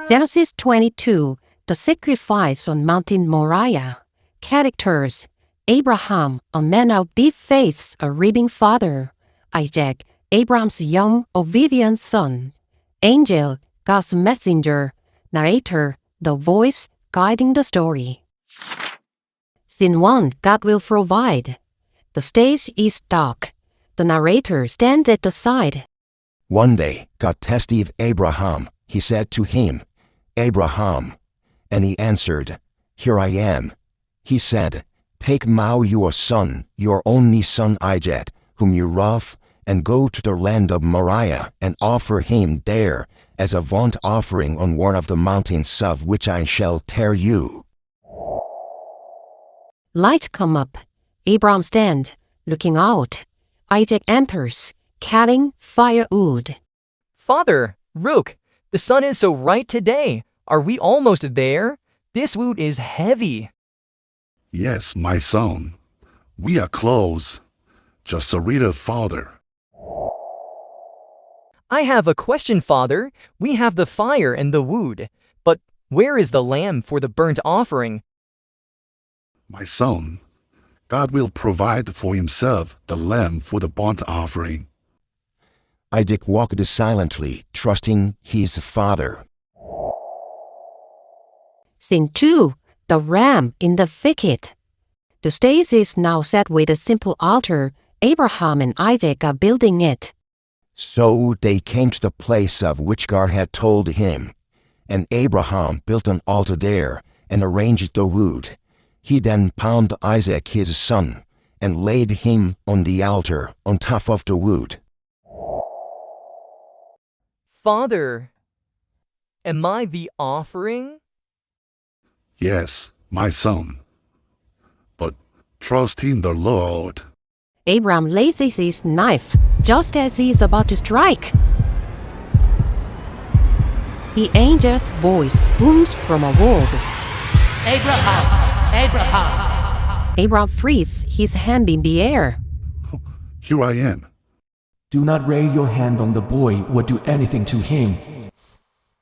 Genesis 22, the sacrifice on Mountain Moriah. Characters: Abraham, a man of deep faith, a living father. Isaac, Abraham's young, obedient son. Angel, God's messenger. Narrator, the voice guiding the story. Scene 1, God will provide. The stage is dark. The narrator stands at the side. One day, God tested Abraham. He said to him, "Abraham." And he answered, "Here I am." He said, "Take now your son, your only son Isaac, whom you love, and go to the land of Moriah and offer him there as a burnt offering on one of the mountains of which I shall tell you." Lights come up. Abraham stands, looking out. Isaac enters, carrying firewood. Father, look, the sun is so bright today. Are we almost there? This wood is heavy. Yes, my son. We are close. Just a little farther. I have a question, Father. We have the fire and the wood, but where is the lamb for the burnt offering? My son, God will provide for himself the lamb for the burnt offering. Isaac walked silently, trusting his father. Scene 2, the ram in the thicket. The stage is now set with a simple altar. Abraham and Isaac are building it. So they came to the place of which God had told him, and Abraham built an altar there and arranged the wood. He then bound Isaac his son and laid him on the altar on top of the wood. Father, am I the offering? Yes, my son. But trust in the Lord. Abraham raises his knife just as he is about to strike. The angel's voice booms from a wall. Abraham! Abraham! Abraham frees his hand in the air. Here I am. Do not lay your hand on the boy or do anything to him.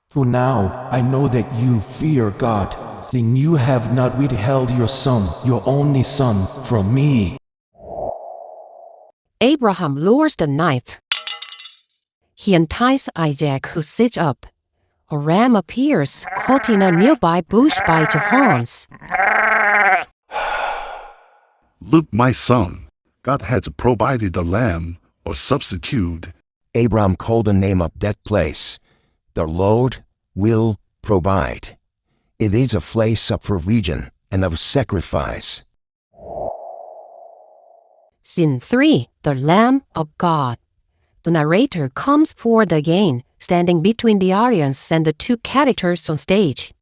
For now I know that you fear God, seeing you have not withheld your son, your only son, from me. Abraham lowers the knife. He unties Isaac, who sits up. A ram appears, caught in a nearby bush by its horns. Look, my son, God has provided a lamb or substitute. Abraham called the name of that place, "The Lord will provide." It is a place of provision and of sacrifice. Scene 3, the Lamb of God. The narrator comes forward again, standing between the audience and the two characters on stage.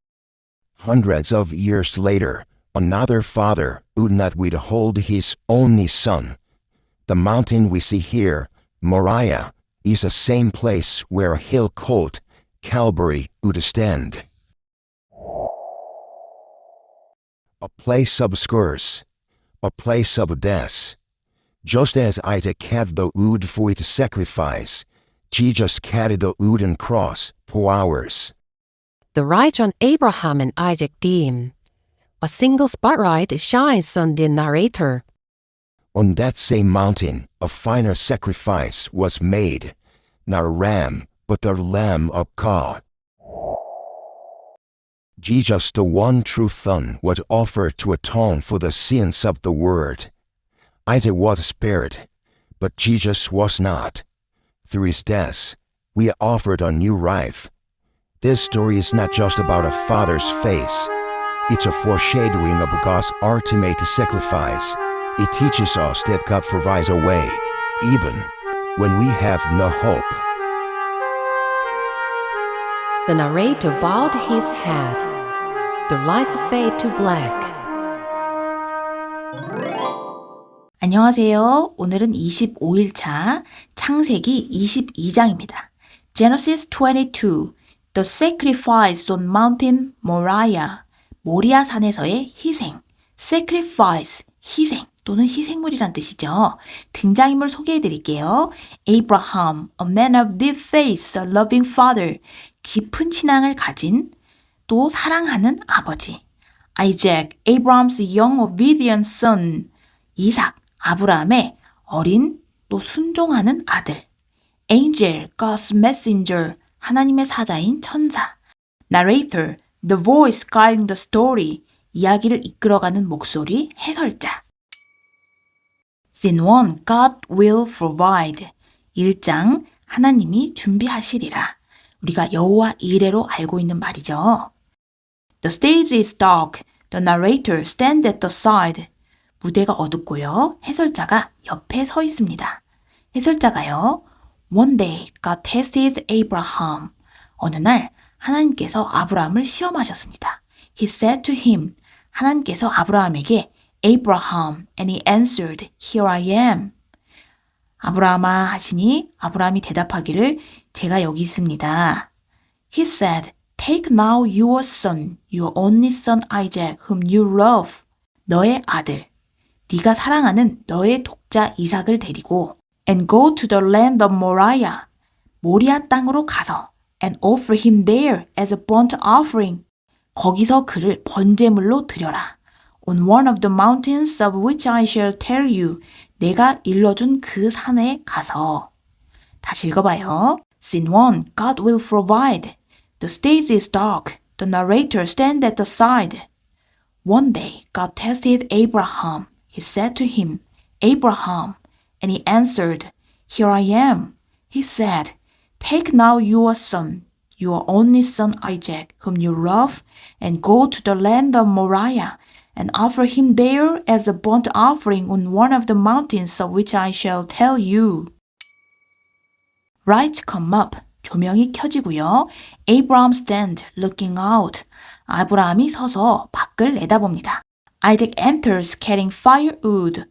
Hundreds of years later, another father would not withhold his only son. The mountain we see here, Moriah, is the same place where a hill called Calvary would stand. A place of scars, a place of death. Just as Isaac carried the wood for its sacrifice, Jesus carried the wooden cross for ours. The light on Abraham and Isaac dim. A single spotlight shines on the narrator. On that same mountain, a final sacrifice was made, not a ram, but the Lamb of God. Jesus, the one true Son, was offered to atone for the sins of the world. Isaac was spared, but Jesus was not. Through his death, we are offered a new life. This story is not just about a father's faith. It's a foreshadowing of God's ultimate sacrifice. It teaches us that God provides a way, even when we have no hope. The narrator bowed his head. The lights fade to black. 안녕하세요. 오늘은 25일차 창세기 22장입니다. Genesis 22, The Sacrifice on Mountain Moriah, 모리아 산에서의 희생, Sacrifice, 희생, 또는 희생물이란 뜻이죠. 등장인물 소개해 드릴게요. Abraham, a man of deep faith, a loving father. 깊은 신앙을 가진 또 사랑하는 아버지. Isaac, Abraham's young obedient son. 이삭, 아브라함의 어린 또 순종하는 아들. Angel, God's messenger. 하나님의 사자인 천사. Narrator, the voice guiding the story. 이야기를 이끌어가는 목소리, 해설자. Scene 1, God will provide. 1장, 하나님이 준비하시리라. 우리가 여호와 이레로 알고 있는 말이죠. The stage is dark. The narrator stands at the side. 무대가 어둡고요. 해설자가 옆에 서 있습니다. 해설자가요. One day, God tested Abraham. 어느 날 하나님께서 아브라함을 시험하셨습니다. He said to him, 하나님께서 아브라함에게 Abraham, and he answered, Here I am. 아브라함아 하시니 아브라함이 대답하기를 제가 여기 있습니다. He said, Take now your son, your only son Isaac, whom you love. 너의 아들, 네가 사랑하는 너의 독자 이삭을 데리고 and go to the land of Moriah. 모리아 땅으로 가서 and offer him there as a burnt offering. 거기서 그를 번제물로 드려라. On one of the mountains of which I shall tell you. 내가 일러준 그 산에 가서. 다시 읽어봐요. Scene 1. God will provide. The stage is dark. The narrator stands at the side. One day, God tested Abraham. He said to him, Abraham. And he answered, Here I am. He said, Take now your son, your only son Isaac, whom you love, and go to the land of Moriah, and offer him there as a burnt offering on one of the mountains of which I shall tell you. Lights come up. 조명이 켜지고요. Abraham stand looking out. 아브라함이 서서 밖을 내다봅니다. Isaac enters carrying firewood.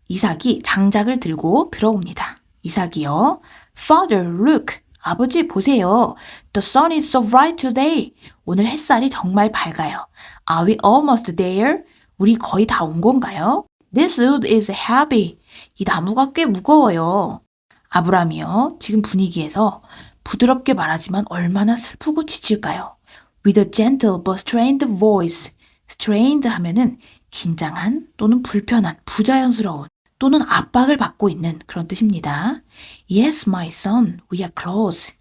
이삭이 장작을 들고 들어옵니다. 이삭이요. Father, look. 아버지 보세요. The sun is so bright today. 오늘 햇살이 정말 밝아요. Are we almost there? 우리 거의 다 온 건가요? This wood is heavy. 이 나무가 꽤 무거워요. 아브라함이요. 지금 분위기에서 부드럽게 말하지만 얼마나 슬프고 지칠까요? With a gentle but strained voice. strained 하면은 긴장한 또는 불편한, 부자연스러운 또는 압박을 받고 있는 그런 뜻입니다. Yes, my son, we are close.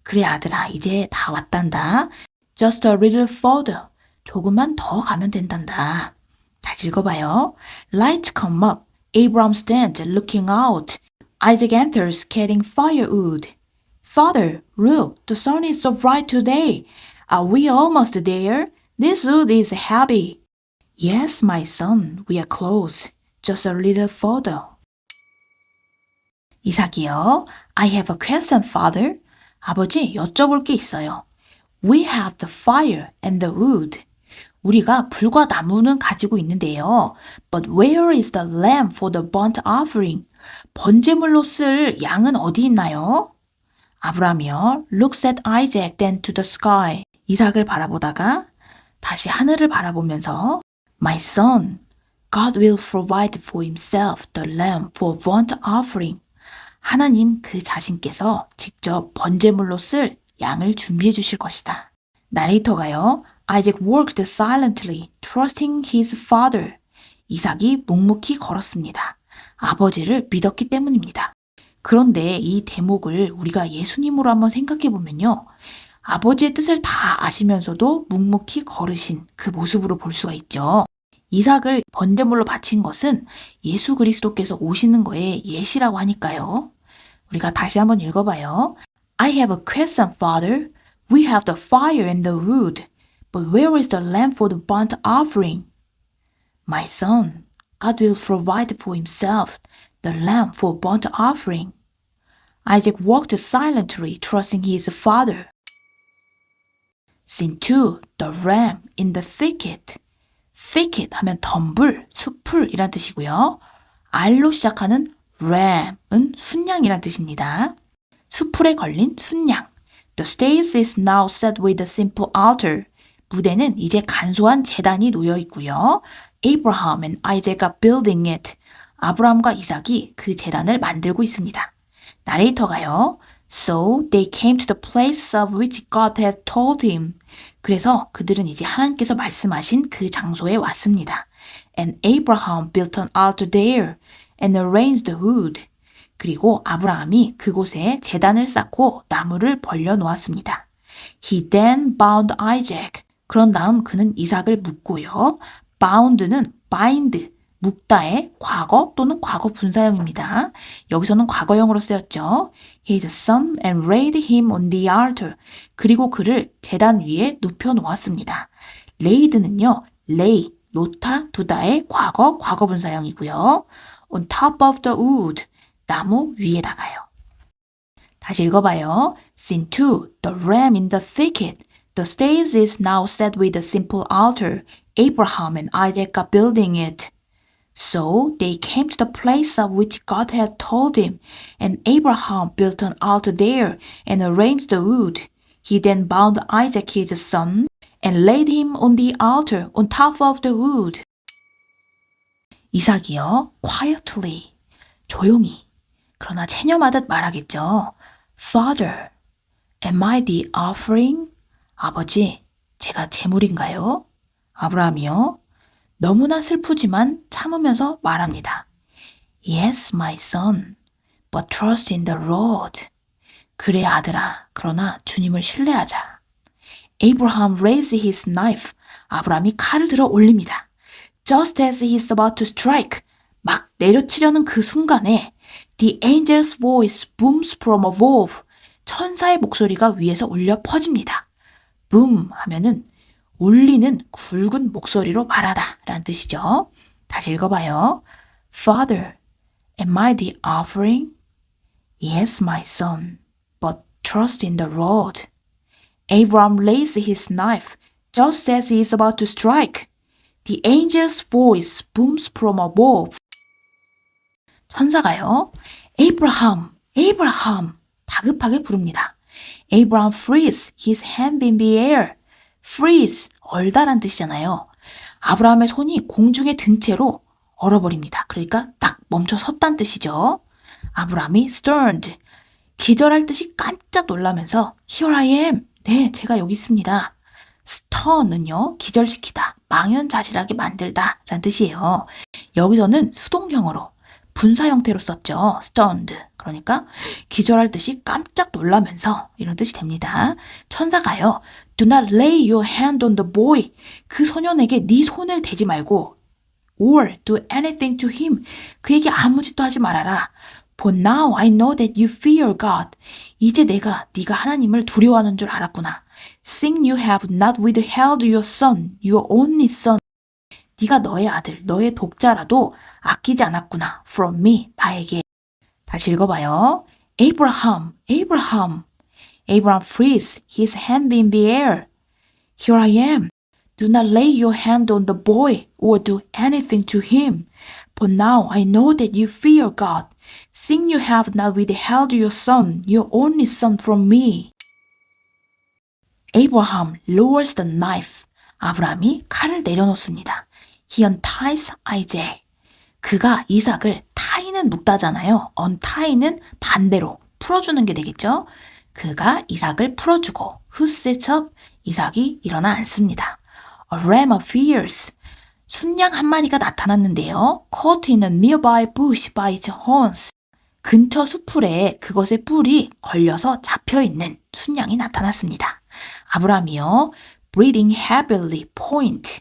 그래 아들아, 이제 다 왔단다. Just a little further. 조금만 더 가면 된단다. 다시 읽어봐요. Lights come up. Abraham stands looking out. Isaac enters carrying firewood. Father, look, the sun is so bright today. Are we almost there? This wood is heavy. Yes, my son, we are close. Just a little further. 이삭이요. I have a question, father. 아버지, 여쭤볼 게 있어요. We have the fire and the wood. 우리가 불과 나무는 가지고 있는데요. But where is the lamb for the burnt offering? 번제물로 쓸 양은 어디 있나요? 아브라함이요. Looks at Isaac then to the sky. 이삭을 바라보다가 다시 하늘을 바라보면서 My son, God will provide for himself the lamb for burnt offering. 하나님 그 자신께서 직접 번제물로 쓸 양을 준비해 주실 것이다. 나레이터가요. Isaac walked silently, trusting his father. 이삭이 묵묵히 걸었습니다. 아버지를 믿었기 때문입니다. 그런데 이 대목을 우리가 예수님으로 한번 생각해 보면요. 아버지의 뜻을 다 아시면서도 묵묵히 걸으신 그 모습으로 볼 수가 있죠. 이삭을 번제물로 바친 것은 예수 그리스도께서 오시는 거에 예시라고 하니까요. 우리가 다시 한번 읽어봐요. I have a question, Father. We have the fire and the wood, but where is the lamb for the burnt offering? My son, God will provide for himself the lamb for burnt offering. Isaac walked silently, trusting his father. Scene 2. The ram in the thicket. thicket 하면 덤불, 숲풀이란 뜻이고요. R로 시작하는 ram은 순양이란 뜻입니다. 숲풀에 걸린 순양. The stage is now set with a simple altar. 무대는 이제 간소한 제단이 놓여 있고요. Abraham and Isaac are building it. 아브라함과 이삭이 그 제단을 만들고 있습니다. 나레이터가요. So they came to the place of which God had told him. 그래서 그들은 이제 하나님께서 말씀하신 그 장소에 왔습니다. And Abraham built an altar there and arranged the wood. 그리고 아브라함이 그곳에 제단을 쌓고 나무를 벌려 놓았습니다. He then bound Isaac. 그런 다음 그는 이삭을 묶고요. bound는 bind, 묶다의 과거 또는 과거 분사형입니다. 여기서는 과거형으로 쓰였죠. His son and laid him on the altar. 그리고 그를 제단 위에 눕혀 놓았습니다. laid는요. lay, 놓다, 두다의 과거 분사형이고요. on top of the wood. 나무 위에다가요. 다시 읽어봐요. Scene 2. The ram in the thicket. The stage is now set with a simple altar. Abraham and Isaac are building it. So they came to the place of which God had told him, and Abraham built an altar there and arranged the wood. He then bound Isaac his son and laid him on the altar on top of the wood. 이삭이요, quietly, 조용히, 그러나 체념하듯 말하겠죠. Father, am I the offering? 아버지, 제가 제물인가요? 아브라함이요. 너무나 슬프지만 참으면서 말합니다. Yes, my son, but trust in the Lord. 그래 아들아, 그러나 주님을 신뢰하자. Abraham raised his knife. 아브라함이 칼을 들어 올립니다. Just as he is about to strike. 막 내려치려는 그 순간에 The angel's voice booms from above. 천사의 목소리가 위에서 울려 퍼집니다. boom 하면은 울리는 굵은 목소리로 말하다 라는 뜻이죠. 다시 읽어봐요. Father, am I the offering? Yes, my son, but trust in the Lord. Abraham raised his knife just as he is about to strike. The angel's voice booms from above. 천사가요. Abraham, Abraham 다급하게 부릅니다. Abraham frees his hand in the air. freeze, 얼다란 뜻이잖아요. 아브라함의 손이 공중에 든 채로 얼어버립니다. 그러니까 딱 멈춰 섰다는 뜻이죠. 아브라함이 stunned, 기절할 듯이 깜짝 놀라면서 Here I am. 네, 제가 여기 있습니다. stun은요, 기절시키다, 망연자실하게 만들다 라는 뜻이에요. 여기서는 수동형으로 분사 형태로 썼죠. stunned. 그러니까 기절할 듯이 깜짝 놀라면서 이런 뜻이 됩니다. 천사가요. Do not lay your hand on the boy. 그 소년에게 네 손을 대지 말고 or do anything to him. 그에게 아무 짓도 하지 말아라. For now I know that you fear God. 이제 네가 하나님을 두려워하는 줄 알았구나. Seeing you have not withheld your son, your only son. 네가 너의 아들, 너의 독자라도 아끼지 않았구나. From me, 나에게. 다시 읽어봐요. Abraham, Abraham. Abraham frees his hand in the air. Here I am. Do not lay your hand on the boy or do anything to him. But now I know that you fear God. Seeing you have not withheld your son, your only son from me. Abraham lowers the knife. 아브라함이 칼을 내려놓습니다. He unties Isaac. 그가 이삭을 tie는 묶다잖아요. untie는 반대로 풀어주는 게 되겠죠. 그가 이삭을 풀어주고 who sits up? 이삭이 일어나 앉습니다. A ram appears. 순양 한 마리가 나타났는데요. Caught in a nearby bush by its horns. 근처 수풀에 그것의 뿔이 걸려서 잡혀있는 순양이 나타났습니다. 아브라함이요. breathing heavily point.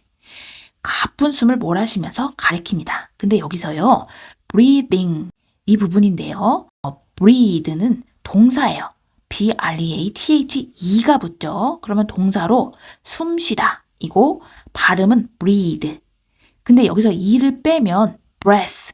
가쁜 숨을 몰아쉬면서 가리킵니다. 근데 여기서요. breathing 이 부분인데요. breathe는 동사예요. breath e가 붙죠. 그러면 동사로 숨쉬다 이고 발음은 breathe. 근데 여기서 e를 빼면 breath,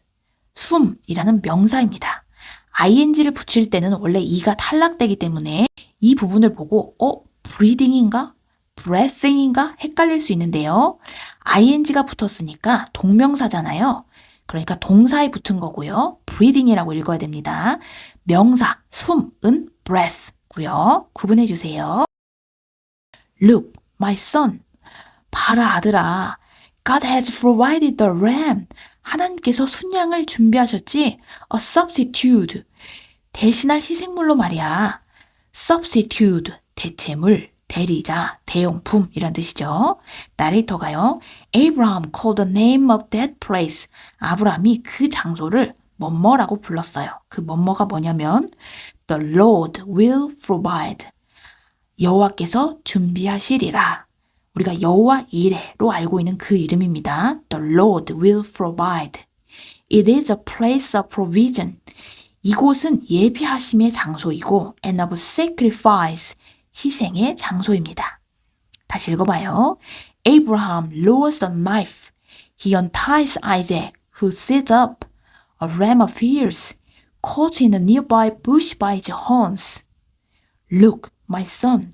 숨이라는 명사입니다. ing를 붙일 때는 원래 e가 탈락되기 때문에 이 부분을 보고 breathing인가? breathing인가? 헷갈릴 수 있는데요. ing가 붙었으니까 동명사잖아요. 그러니까 동사에 붙은 거고요. breathing이라고 읽어야 됩니다. 명사, 숨은 breath고요. 구분해 주세요. Look, my son. 봐라 아들아. God has provided the ram. 하나님께서 순양을 준비하셨지. A substitute. 대신할 희생물로 말이야. substitute. 대체물, 대리자, 대용품 이란 뜻이죠. 나레이터가요. Abraham called the name of that place. 아브라함이 그 장소를 뭐뭐라고 불렀어요. 그 뭐뭐가 뭐냐면 The Lord will provide. 여호와께서 준비하시리라. 우리가 여호와 이레로 알고 있는 그 이름입니다. The Lord will provide. It is a place of provision. 이곳은 예비하심의 장소이고 and of sacrifice. 희생의 장소입니다. 다시 읽어봐요. Abraham lowers a knife. He unties Isaac, who sits up. A ram appears, caught in a nearby bush by its horns. Look, my son,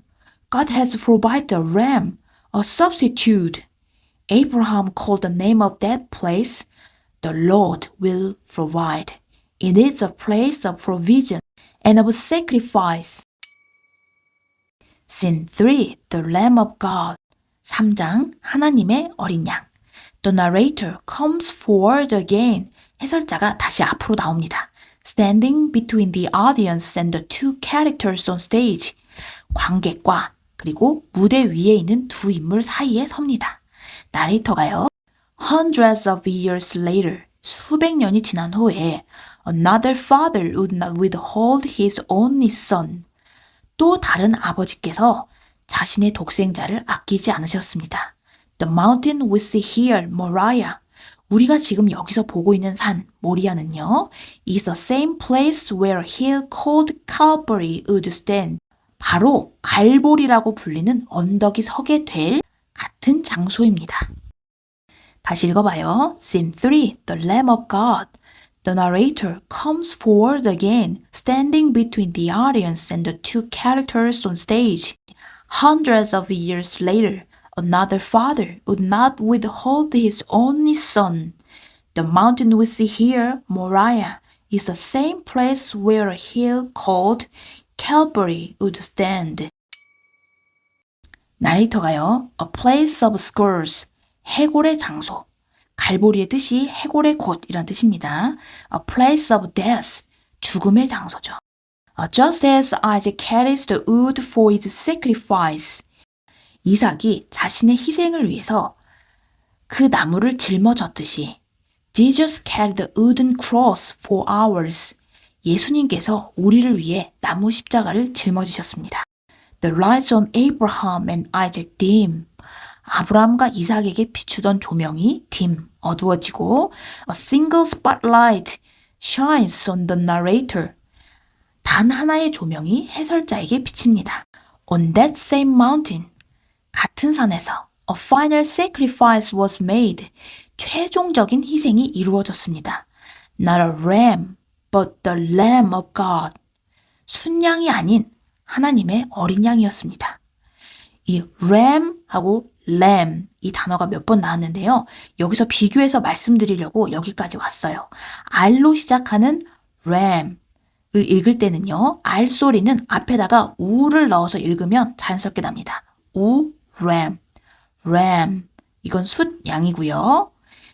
God has provided a ram, a substitute. Abraham called the name of that place, the Lord will provide. It is a place of provision and of sacrifice. Scene 3, The Lamb of God. 3장, 하나님의 어린 양. The narrator comes forward again. 해설자가 다시 앞으로 나옵니다. Standing between the audience and the two characters on stage. 관객과 그리고 무대 위에 있는 두 인물 사이에 섭니다. 나레이터가요. Hundreds of years later. 수백 년이 지난 후에 Another father would not withhold his only son. 또 다른 아버지께서 자신의 독생자를 아끼지 않으셨습니다. The mountain we see here, Moriah. 우리가 지금 여기서 보고 있는 산, 모리아는요, is the same place where a hill called Calvary would stand. 바로 갈보리라고 불리는 언덕이 서게 될 같은 장소입니다. 다시 읽어봐요. Scene 3, The Lamb of God. The narrator comes forward again, standing between the audience and the two characters on stage. Hundreds of years later, another father would not withhold his only son. The mountain we see here, Moriah, is the same place where a hill called Calvary would stand. 나레이터가요. A place of skulls, 해골의 장소. 갈보리의 뜻이 해골의 곳이란 뜻입니다. A place of death, 죽음의 장소죠. Just as Isaac carries the wood for his sacrifice. 이삭이 자신의 희생을 위해서 그 나무를 짊어졌듯이 Jesus carried the wooden cross for ours. 예수님께서 우리를 위해 나무 십자가를 짊어지셨습니다. The lights on Abraham and Isaac dim. 아브라함과 이삭에게 비추던 조명이 dim, 어두워지고 A single spotlight shines on the narrator. 단 하나의 조명이 해설자에게 비칩니다. On that same mountain. 같은 산에서 A final sacrifice was made. 최종적인 희생이 이루어졌습니다. Not a ram, but the Lamb of God. 순양이 아닌 하나님의 어린 양이었습니다. 이 ram하고 lamb 이 단어가 몇 번 나왔는데요. 여기서 비교해서 말씀드리려고 여기까지 왔어요. R로 시작하는 ram을 읽을 때는요. R 소리는 앞에다가 우를 넣어서 읽으면 자연스럽게 납니다. 우, ram, ram. 이건 숫 양이고요.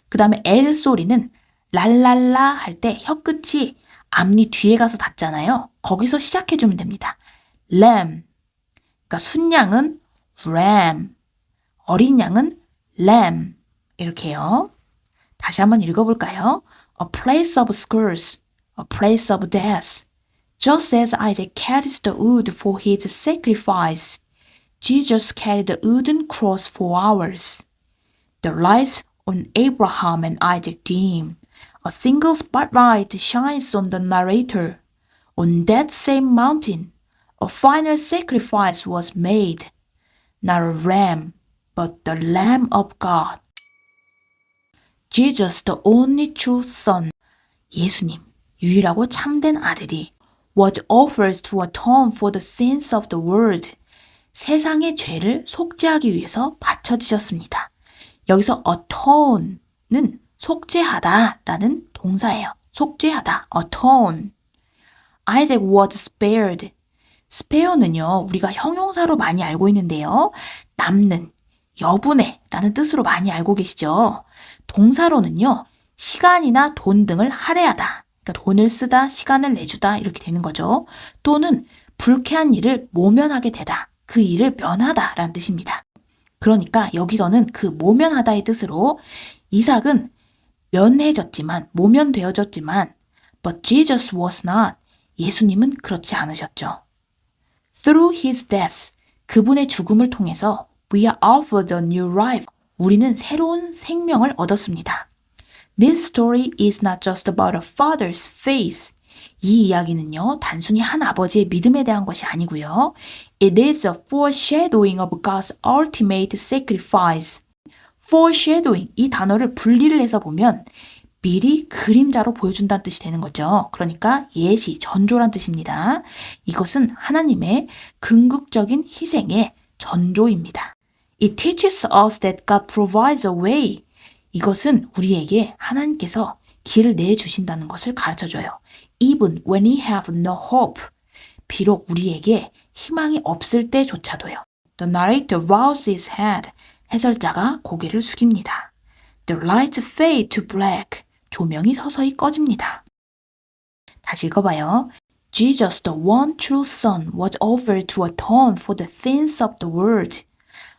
그 다음에 L 소리는 랄랄라 할 때 혀끝이 앞니 뒤에 가서 닿잖아요. 거기서 시작해주면 됩니다. lamb. 그러니까 순양은 ram. 어린 양은 lamb. 이렇게요. 다시 한번 읽어볼까요? A place of skulls, a place of death. Just as Isaac carries the wood for his sacrifice, Jesus carried the wooden cross for ours. The lights on Abraham and Isaac dim. A single spotlight shines on the narrator. On that same mountain, a final sacrifice was made. Not a ram, but the Lamb of God. Jesus, the only true Son. 예수님, 유일하고 참된 아들이 was offered to atone for the sins of the world. 세상의 죄를 속죄하기 위해서 바쳐지셨습니다. 여기서 atone는 속죄하다라는 동사예요. 속죄하다, atone. Isaac was spared. spare는요, 우리가 형용사로 많이 알고 있는데요. 남는, 여분의 라는 뜻으로 많이 알고 계시죠? 동사로는요, 시간이나 돈 등을 할애하다. 그러니까 돈을 쓰다, 시간을 내주다 이렇게 되는 거죠. 또는 불쾌한 일을 모면하게 되다. 그 일을 면하다라는 뜻입니다. 그러니까 여기서는 그 모면하다의 뜻으로 이삭은 면해졌지만, 모면되어졌지만 But Jesus was not. 예수님은 그렇지 않으셨죠. Through his death, 그분의 죽음을 통해서 we are offered a new life. 우리는 새로운 생명을 얻었습니다. This story is not just about a father's faith. 이 이야기는요, 단순히 한 아버지의 믿음에 대한 것이 아니고요. It is a foreshadowing of God's ultimate sacrifice. foreshadowing, 이 단어를 분리를 해서 보면 미리 그림자로 보여준다는 뜻이 되는 거죠. 그러니까 예시, 전조란 뜻입니다. 이것은 하나님의 궁극적인 희생의 전조입니다. It teaches us that God provides a way. 이것은 우리에게 하나님께서 길을 내주신다는 것을 가르쳐줘요. Even when we have no hope. 비록 우리에게 희망이 없을 때조차도요. The narrator bows his head. 해설자가 고개를 숙입니다. The lights fade to black. 조명이 서서히 꺼집니다. 다시 읽어봐요. Jesus, the one true son, was offered to atone for the sins of the world.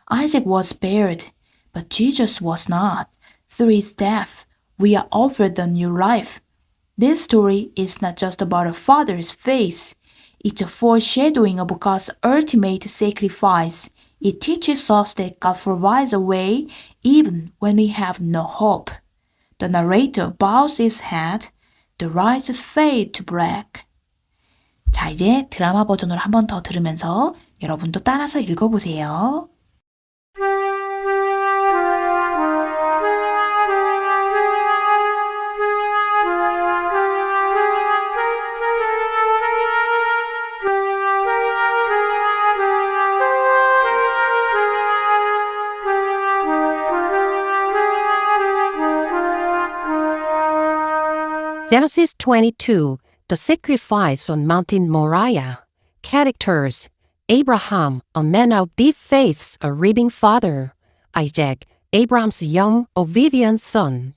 Isaac was spared, but Jesus was not. Through his death, we are offered a new life. This story is not just about a father's faith. It's a foreshadowing of God's ultimate sacrifice. It teaches us that God provides a way even when we have no hope. The narrator bows his head. The lights fade to black. 자, 이제 드라마 버전으로 한 번 더 들으면서 여러분도 따라서 읽어보세요. Genesis 22, the sacrifice on Mountain Moriah. Characters: Abraham, a man of deep faith, a living father. Isaac, Abraham's young, obedient son.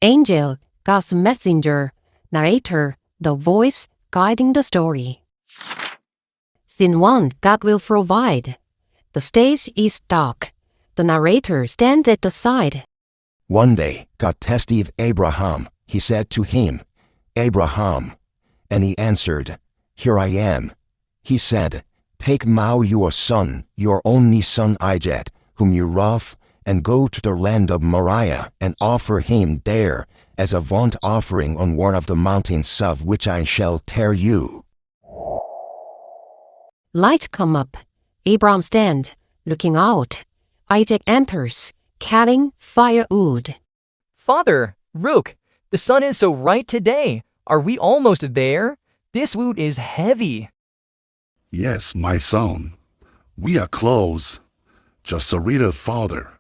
Angel, God's messenger. Narrator, the voice guiding the story. Scene 1, God will provide. The stage is dark. The narrator stands at the side. One day, God tested Abraham. He said to him, Abraham. And he answered, Here I am. He said, Take now your son, your only son Isaac, whom you love, and go to the land of Moriah, and offer him there as a burnt offering on one of the mountains of which I shall tell you. Lights come up. Abraham stands, looking out. Isaac enters, carrying firewood. Father, look, the sun is so bright today. Are we almost there? This wood is heavy. Yes, my son. We are close. Just a little farther.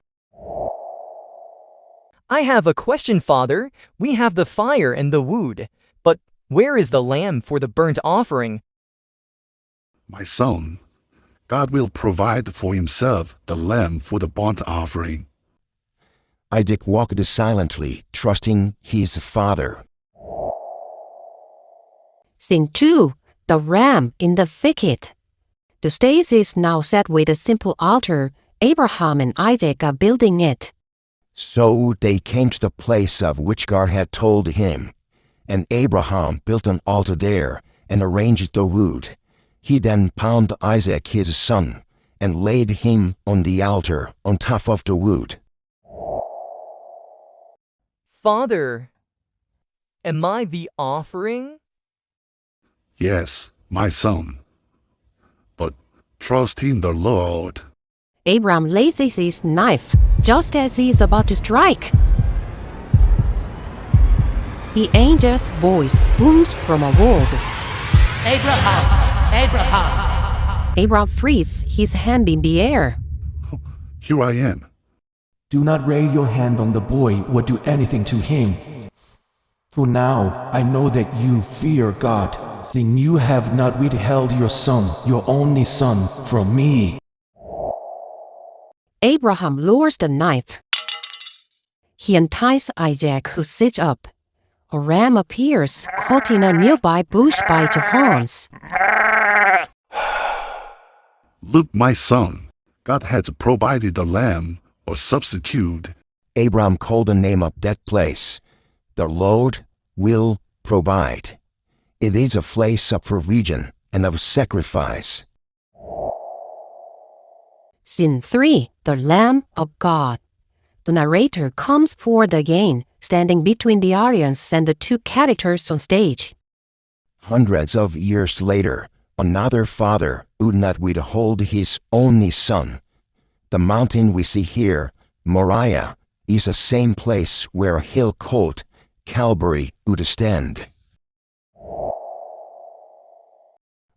I have a question, Father. We have the fire and the wood, but where is the lamb for the burnt offering? My son, God will provide for himself the lamb for the burnt offering. Isaac walked silently, trusting his father. Scene 2, the ram in the thicket. The stage is now set with a simple altar. Abraham and Isaac are building it. So they came to the place of which God had told him, and Abraham built an altar there and arranged the wood. He then bound Isaac his son and laid him on the altar on top of the wood. Father, am I the offering? Yes, my son. But trust in the Lord. Abraham raises his knife just as he is about to strike. The angel's voice booms from above. Abraham, Abraham. Abraham frees his hand in the air. Here I am. Do not lay your hand on the boy or do anything to him. For now I know that you fear God, seeing you have not withheld your son, your only son, from me. Abraham lowers the knife. He unties Isaac, who sits up. A ram appears, caught in a nearby bush by the horns. Look, my son, God has provided a lamb or substitute. Abram called the name of that place. The Lord will provide. It is a place of provision and of sacrifice. Scene 3. The Lamb of God. The narrator comes forward again, standing between the audience and the two characters on stage. Hundreds of years later, another father would not withhold his only son. The mountain we see here, Moriah, is the same place where a hill called Calvary would stand.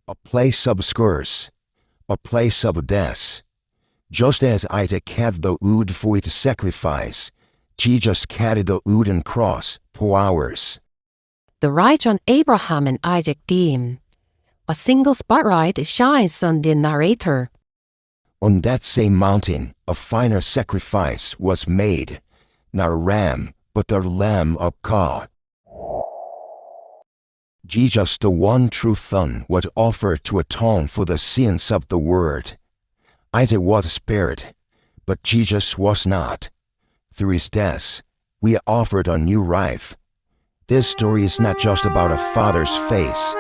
A place of scars, a place of death. Just as Isaac carried the wood for its sacrifice, Jesus carried the wooden cross for ours. The light on Abraham and Isaac dim. A single spotlight shines on the narrator. On that same mountain, a final sacrifice was made, not a ram, but the Lamb of God. Jesus, the one true Son, was offered to atone for the sins of the world. Isaac was spared, but Jesus was not. Through his death, we are offered a new life. This story is not just about a father's face.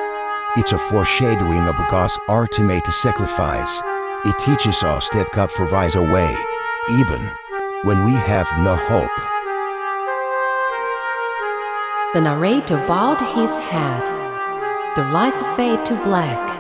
It's a foreshadowing of God's ultimate sacrifice. It teaches us that God provides a way, even when we have no hope. The narrator bowed his head. The lights fade to black.